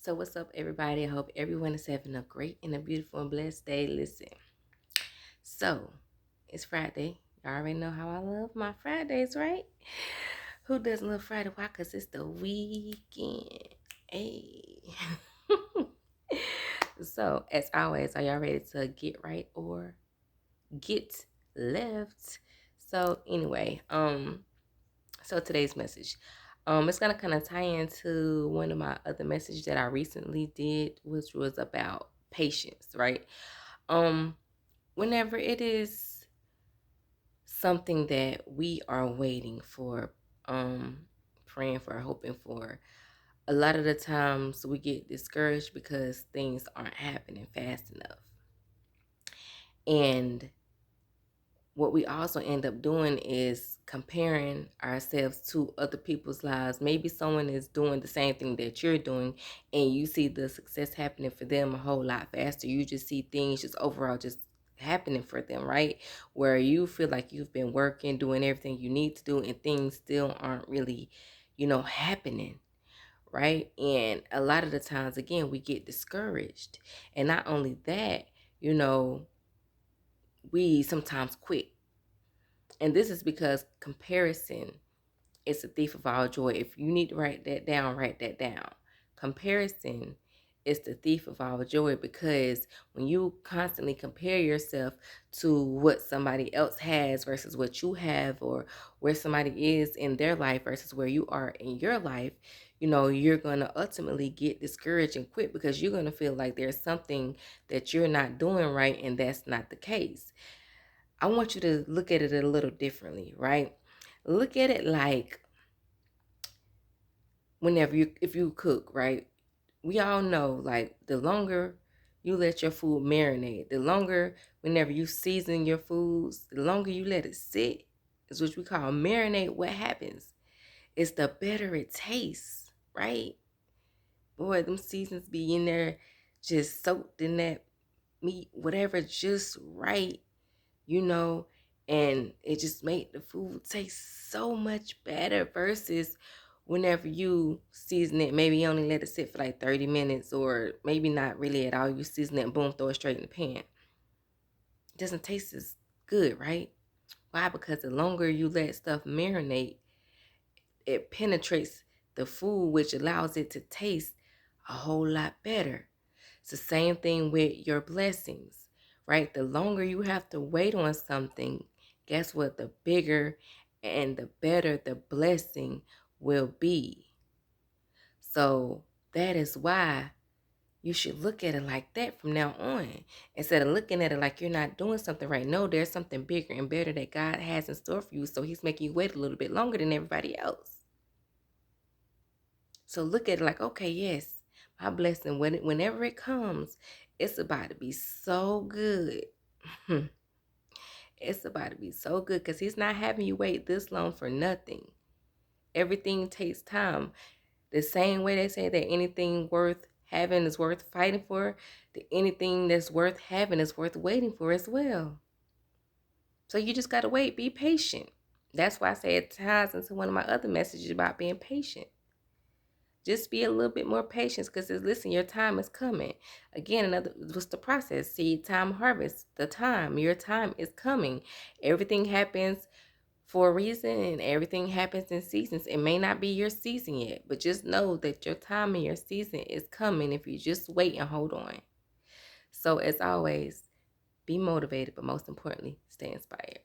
So what's up, everybody? I hope everyone is having a great and a beautiful and blessed day. Listen, so it's Friday. Y'all already know how I love my Fridays, right? Who doesn't love Friday? Why? Because it's the weekend. Hey. So, as always, are y'all ready to get right or get left? So, anyway, so today's message. It's gonna kind of tie into one of my other messages that I recently did, which was about patience, right? Um, Whenever it is something that we are waiting for, praying for, hoping for, a lot of the times we get discouraged because things aren't happening fast enough. And what we also end up doing is comparing ourselves to other people's lives. Maybe someone is doing the same thing that you're doing and you see the success happening for them a whole lot faster. You just see things just overall just happening for them, right? Where you feel like you've been working, doing everything you need to do, and things still aren't really, happening. Right. And a lot of the times, again, we get discouraged. And not only that, you know, we sometimes quit, and this is because comparison is the thief of all joy. If you need to write that down, write that down. Comparison is the thief of all joy, because when you constantly compare yourself to what somebody else has versus what you have, or where somebody is in their life versus where you are in your life, you're going to ultimately get discouraged and quit, because you're going to feel like there's something that you're not doing right, and that's not the case. I want you to look at it a little differently, right? Look at it like if you cook, right? We all know, like, the longer you let your food marinate, the longer, whenever you season your foods, the longer you let it sit, is what we call marinate. What happens is the better it tastes, right? Boy, them seasons be in there just soaked in that meat, whatever, just right, you know, and it just made the food taste so much better versus whenever you season it, maybe you only let it sit for like 30 minutes, or maybe not really at all. You season it and boom, throw it straight in the pan. It doesn't taste as good, right? Why? Because the longer you let stuff marinate, it penetrates the food, which allows it to taste a whole lot better. It's the same thing with your blessings, right? The longer you have to wait on something, guess what? The bigger and the better the blessing will be. So that is why you should look at it like that from now on. Instead of looking at it like you're not doing something right. No, there's something bigger and better that God has in store for you. So he's making you wait a little bit longer than everybody else. So look at it like, okay, yes, my blessing, whenever it comes, it's about to be so good. It's about to be so good, because he's not having you wait this long for nothing. Everything takes time. The same way they say that anything worth having is worth fighting for, anything that's worth having is worth waiting for as well. So you just got to wait. Be patient. That's why I say it ties into one of my other messages about being patient. Just be a little bit more patient, because listen, your time is coming. Again, what's the process? Seed time, harvest. Your time is coming. Everything happens for a reason, and everything happens in seasons. It may not be your season yet, but just know that your time and your season is coming if you just wait and hold on. So as always, be motivated, but most importantly, stay inspired.